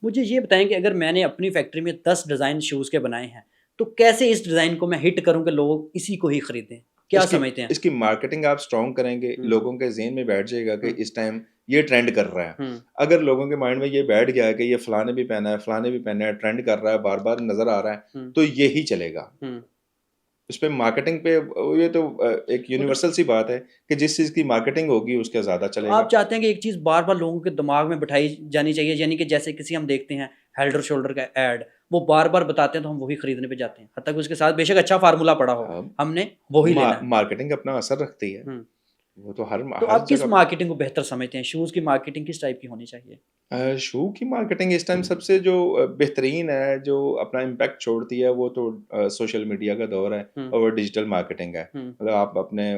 مجھے یہ بتائیں کہ اگر میں نے اپنی فیکٹری میں 10 ڈیزائن شوز کے بنائے ہیں تو کیسے اس ڈیزائن کو میں ہٹ کروں کہ لوگ اسی کو ہی خریدیں؟ کیا سمجھتے ہیں؟ اس کی مارکیٹنگ آپ اسٹرانگ کریں گے, لوگوں کے ذہن میں بیٹھ جائے گا کہ اس ٹائم یہ ٹرینڈ کر رہا ہے. اگر لوگوں کے مائنڈ میں یہ بیٹھ گیا ہے کہ یہ فلاں بھی پہنا ہے, فلاں بھی پہنا ہے, ٹرینڈ کر رہا ہے, بار بار نظر آ رہا ہے, تو یہی چلے گا. اس پہ مارکیٹنگ پہ یہ تو ایک یونیورسل سی بات ہے کہ جس چیز کی مارکیٹنگ ہوگی اس کے زیادہ چلے گا. آپ چاہتے ہیں کہ ایک چیز بار بار لوگوں کے دماغ میں بٹھائی جانی چاہیے, یعنی کہ جیسے کسی ہم دیکھتے ہیں ہیلڈر شولڈر کا ایڈ, وہ بار بار بتاتے ہیں تو ہم وہی خریدنے پہ جاتے ہیں, حتیٰ کہ اس کے ساتھ بے شک اچھا فارمولا پڑا ہو, ہم نے وہی لینا ہے. مارکیٹنگ اپنا اثر رکھتی ہے, وہ تو ہر آپ کس مارکیٹنگ کو بہتر سمجھتے ہیں؟ شوز کی مارکیٹنگ کس ٹائپ کی ہونی چاہیے؟ شو کی مارکیٹنگ اس ٹائم سب سے جو بہترین ہے, جو اپنا امپیکٹ چھوڑتی ہے, وہ تو سوشل میڈیا کا دور ہے اور وہ ڈیجیٹل مارکیٹنگ ہے. مطلب آپ اپنے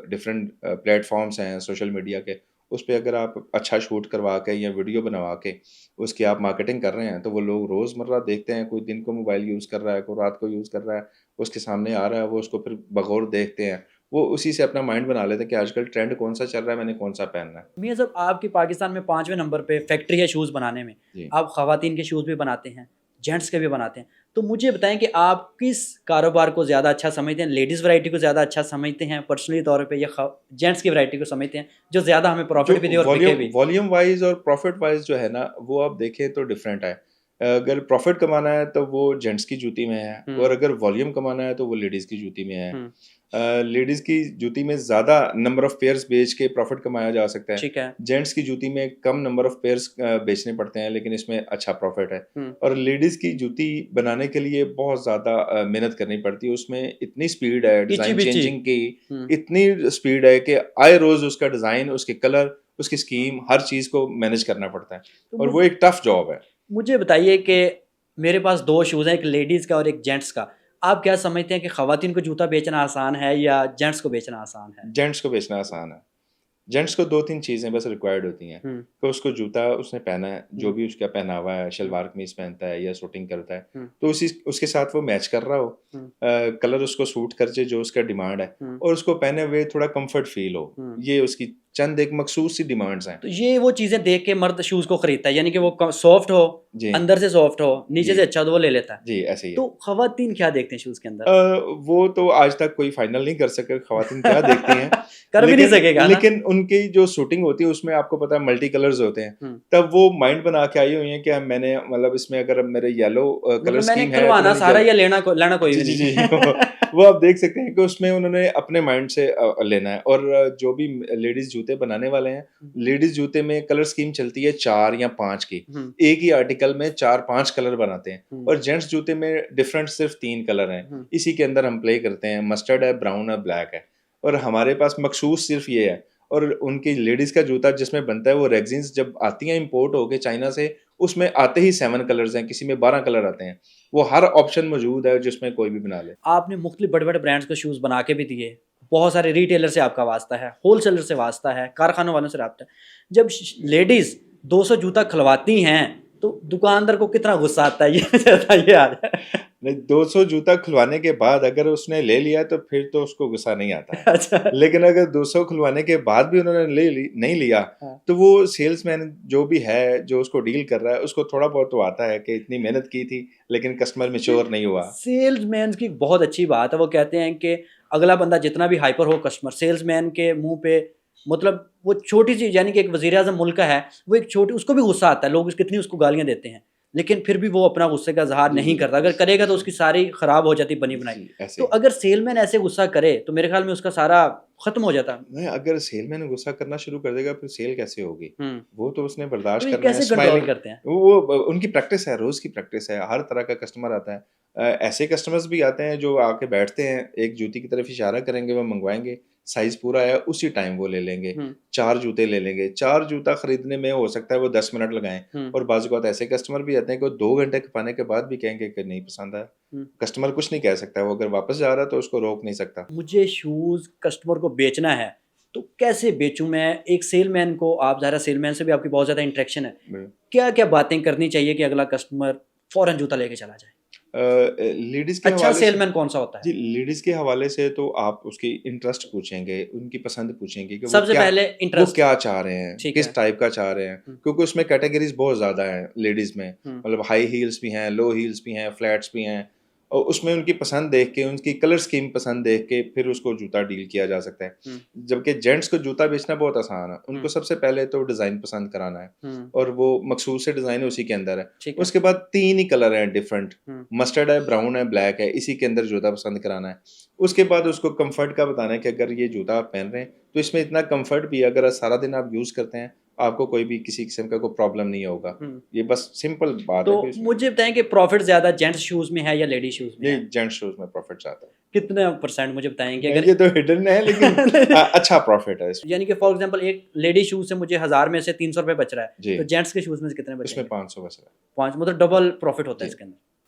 ڈفرینٹ پلیٹ فارمس ہیں سوشل میڈیا کے, اس پہ اگر آپ اچھا شوٹ کروا کے یا ویڈیو بنوا کے اس کی آپ مارکیٹنگ کر رہے ہیں تو وہ لوگ روز مرہ دیکھتے ہیں. کوئی دن کو موبائل یوز کر رہا ہے, کوئی رات کو یوز کر رہا ہے, اس کے سامنے آ رہا ہے, وہ اس کو پھر بغور دیکھتے ہیں, وہ اسی سے اپنا مائنڈ بنا لیتے ہیں کہ آج کل ٹرینڈ کون سا چل رہا ہے, میں نے کون سا پہننا ہے. میاں صاحب, آپ کی پاکستان میں 5ویں نمبر پہ فیکٹری ہے شوز بنانے میں, آپ خواتین کے شوز بھی بناتے ہیں, جینٹس کے بھی بناتے ہیں, تو مجھے بتائیں کہ آپ کس کاروبار کو زیادہ اچھا سمجھتے ہیں؟ لیڈیز ورائٹی کو زیادہ اچھا سمجھتے ہیں پرسنلی طور پہ, یا جینٹس کی ورائٹی کو سمجھتے ہیں جو زیادہ ہمیں پروفٹ بھی دے اور بکے بھی؟ والیوم وائز اور پروفٹ وائز جو ہے نا, وہ آپ دیکھیں تو ڈفرینٹ ہے. اگر پروفٹ کمانا ہے تو وہ جینٹس کی جوتی میں ہے, اور اگر والیوم کمانا ہے تو وہ لیڈیز کی جوتی میں ہے. لیڈیز کی جوتی میں زیادہ نمبر آف پیئرس بیچ کے پروفٹ کمایا جا سکتا ہے, جینٹس کی جوتی میں کم نمبر آف پیئرس بیچنے پڑتے ہیں لیکن اس میں اچھا پروفٹ ہے. اور لیڈیز کی جوتی بنانے کے لیے بہت زیادہ محنت کرنی پڑتی ہے, اس میں اتنی سپیڈ ہے ڈیزائن چینجنگ کی, اتنی سپیڈ ہے کہ آئے روز اس کا ڈیزائن, اس کے کلر, اس کی اسکیم, ہر چیز کو مینیج کرنا پڑتا ہے, اور وہ ایک ٹف جاب ہے. مجھے بتائیے کہ میرے پاس 2 شوز ہیں, ایک لیڈیز کا اور ایک جینٹس کا, آپ کیا سمجھتے ہیں کہ خواتین کو جوتا بیچنا آسان ہے یا جینٹس کو بیچنا آسان ہے؟ جینٹس کو بیچنا آسان ہے. جینٹس کو 2-3 چیزیں بس ریکوائرڈ ہوتی ہیں کہ اس کو جوتا اس نے پہنا ہے, جو بھی اس کا پہناوا ہے, شلوار قمیض پہنتا ہے یا سوٹنگ کرتا ہے, تو اس کے ساتھ وہ میچ کر رہا ہو, کلر اس کو سوٹ کر جائے جو اس کا ڈیمانڈ ہے, اور اس کو پہنے ہوئے تھوڑا کمفرٹ فیل ہو. یہ اس کی چند ایک مخصوص سی ڈیمانڈز ہیں. تو یہ وہ چیزیں دیکھ کے مرد شوز کو خریدتا ہے, یعنی کہ وہ سافٹ ہو, اندر سے سافٹ ہو, نیچے سے اچھا, تو وہ لے لیتا ہے. جی ایسے ہی ہے. تو خواتین کیا دیکھتے ہیں شوز کے اندر؟ وہ تو آج تک کوئی فائنل نہیں کر سکے خواتین کیا دیکھتی ہیں, کر بھی نہیں سکے گا, لیکن ان کی جو شوٹنگ ہوتی ہے اس میں آپ کو پتا ہے ملٹی کلرز ہوتے ہیں, تب وہ مائنڈ بنا کے آئی ہوئی ہیں کہ میں نے مطلب اس میں اگر میرے یلو کلر اسکیم ہے کھلوانا سارا یا لینا کوئی بھی نہیں. وہ آپ دیکھ سکتے ہیں کہ اس میں انہوں نے اپنے مائنڈ سے لینا ہے. اور جو بھی لیڈیز جوتے بنانے والے ہیں, لیڈیز جوتے میں کلر اسکیم چلتی ہے 4 یا 5 کی, ایک ہی آرٹیکل میں 4-5 کلر بناتے ہیں, اور جینٹس جوتے میں ڈفرنٹ صرف 3 کلر ہیں, اسی کے اندر ہم پلے کرتے ہیں, مسٹرڈ ہے, براؤن ہے, بلیک ہے, اور ہمارے پاس مخصوص صرف یہ ہے. اور ان کی لیڈیز کا جوتا جس میں بنتا ہے وہ ریگزینس جب آتی ہیں امپورٹ ہو کے چائنا سے, اس میں آتے ہی 7 کلرز ہیں, کسی میں 12 کلر آتے ہیں, وہ ہر آپشن موجود ہے جس میں کوئی بھی بنا لے. آپ نے مختلف بڑے بڑے برانڈز کو شوز بنا کے بھی دیے, بہت سارے ریٹیلر سے آپ کا واسطہ ہے, ہول سیلر سے واسطہ ہے, کارخانوں والوں سے رابطہ ہے. جب لیڈیز 200 جوتا کھلواتی ہیں تو دکاندار کو کتنا غصہ آتا ہے, یہ بتائیے. نہیں, 200 جوتا کھلوانے کے بعد اگر اس نے لے لیا تو پھر تو اس کو غصہ نہیں آتا, لیکن اگر 200 کھلوانے کے بعد بھی انہوں نے نہیں لیا تو وہ سیلس مین جو بھی ہے جو اس کو ڈیل کر رہا ہے اس کو تھوڑا بہت تو آتا ہے کہ اتنی محنت کی تھی لیکن کسٹمر میچور نہیں ہوا. سیلس مین کی بہت اچھی بات ہے, وہ کہتے ہیں کہ اگلا بندہ جتنا بھی ہائپر ہو کسٹمر, سیلس مین کے منہ پہ مطلب وہ چھوٹی سی, یعنی کہ ایک وزیر اعظم ملک کا ہے, وہ ایک چھوٹی, اس کو بھی غصہ آتا ہے, لوگ کتنی اس کو گالیاں دیتے ہیں, لیکن پھر بھی وہ اپنا غصے کا اظہار نہیں کرتا. اگر کرے گا تو اس کی ساری خراب ہو جاتی بنی بنائی. تو اگر سیل مین ایسے غصہ کرے تو میرے خیال میں اس کا سارا ختم ہو جاتا. نہیں, اگر سیل مین غصہ کرنا شروع کر دے گا پھر سیل کیسے ہوگی؟ وہ تو اس نے برداشت کرنا ہے. کیسے کنٹرول کرتے ہیں وہ ان کی پریکٹس ہے, روز کی پریکٹس ہے, ہر طرح کا کسٹمر آتا ہے. ایسے کسٹمرز بھی آتے ہیں جو آ کے بیٹھتے ہیں, ایک جوتی کی طرف اشارہ کریں گے, وہ منگوائیں گے, سائز پورا ہے اسی ٹائم وہ لے لیں گے, 4 جوتے لے لیں گے. 4 جوتا خریدنے میں ہو سکتا ہے وہ 10 منٹ لگائیں, اور بعض اوقات ایسے کسٹمر بھی آتے ہیں کہ وہ 2 گھنٹے پانے کے بعد بھی کہیں گے کہ نہیں پسند آیا. کسٹمر کچھ نہیں کہہ سکتا, وہ اگر واپس جا رہا ہے تو اس کو روک نہیں سکتا. مجھے شوز کسٹمر کو بیچنا ہے تو کیسے بیچوں میں؟ ایک سیل مین کو, آپ ظاہر سیل مین سے بھی آپ کی بہت زیادہ انٹریکشن ہے, کیا کیا باتیں کرنی چاہیے کہ اگلا کسٹمر فوراً جوتا لے کے چلا جائے؟ لیڈیز کے اچھا حوالے سے سیلمین کون سا ہوتا ہے؟ جی لیڈیز کے حوالے سے تو آپ اس کی انٹرسٹ پوچھیں گے, ان کی پسند پوچھیں گے کہ سب سے پہلے وہ انٹرسٹ. کیا چاہ رہے ہیں, ٹھیک کس ہے. ٹائپ کا چاہ رہے ہیں, کیونکہ اس میں کیٹیگریز بہت زیادہ ہیں لیڈیز میں, مطلب ہائی ہیلس بھی ہیں, لو ہیلس بھی ہیں, فلیٹس بھی ہیں, اور اس میں ان کی پسند دیکھ کے, ان کی کلر اسکیم پسند دیکھ کے پھر اس کو جوتا ڈیل کیا جا سکتا ہے. جبکہ جینٹس کو جوتا بیچنا بہت آسان ہے, ان کو سب سے پہلے تو ڈیزائن پسند کرانا ہے, اور وہ مخصوص سے ڈیزائن اسی کے اندر ہے. اس کے بعد 3 ہی کلر ہیں ڈفرنٹ, مسٹرڈ ہے, براؤن ہے, بلیک ہے, اسی کے اندر جوتا پسند کرانا ہے. اس کے بعد اس کو کمفرٹ کا بتانا ہے کہ اگر یہ جوتا آپ پہن رہے ہیں تو اس میں اتنا کمفرٹ بھی ہے, اگر سارا دن آپ یوز کرتے ہیں آپ کو کوئی بھی کسی قسم کا کوئی پرابلم نہیں ہوگا. یہ بس سمپل بات تو ہے. مجھے بتائیں کہ پروفٹ زیادہ جینٹس شوز میں ہے یا لیڈی شوز میں ہے؟ یہ جینٹ شوز میں پروفٹ چاہتا ہے. کتنا پرسینٹ مجھے بتائیں کہ اگر یہ تو ہڈن ہے لیکن اچھا پروفٹ ہے اس میں. یعنی کہ فار ایگزامپل ایک لیڈی شوز سے مجھے 1000 میں سے 300 روپے بچ رہا ہے, جی تو جینٹس کے شوز میں سے کتنے اس بچیں میں گے؟ 500 بس ہے. 5, مطلب ڈبل پروفٹ ہوتا ہے جی. اس کے اندر.